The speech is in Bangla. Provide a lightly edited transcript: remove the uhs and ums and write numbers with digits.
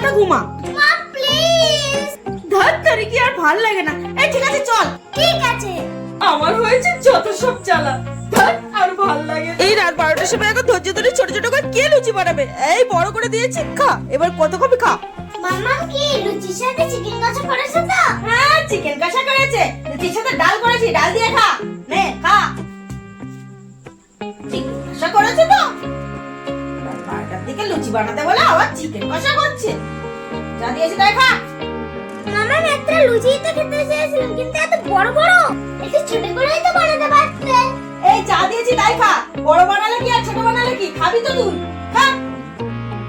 মাথা ঘুমা। মা প্লিজ। ধর তোর কি আর ভাল লাগে না। এই ঠিক আছে চল। ঠিক আছে। আমার হয়েছে যত সব জ্বালা। ধর আর ভাল লাগে। এই রাত 12টার সময় এখন ধৈর্য ধরে ছোট ছোট করে কে লুচি বানাবে? এই বড় করে দিয়েছি, খা এবার কত খাবি খা। মাম্মা কি লুচির সাথে চিকেন কষা করেছে তো? হ্যাঁ চিকেন কষা করেছে, লুচির সাথে ডাল করেছি, ডাল দিয়ে খা। নে খা। চিকেন কষা করেছে তো? রাত 12টার দিকে লুচি বানাতে বলে আবার চিকেন কষা করছে। যা দিয়েছি তাই খা। মামা আমি একটা লুচি তো খেতে চেয়েছিলাম কিন্তু এত বড় বড়, একটু ছোট করেই তো বানাতে পারতে। এই যা দিয়েছি তাই খা। বড় বানালে কি আর ছোট বানালে কি, খাবি তো তুই।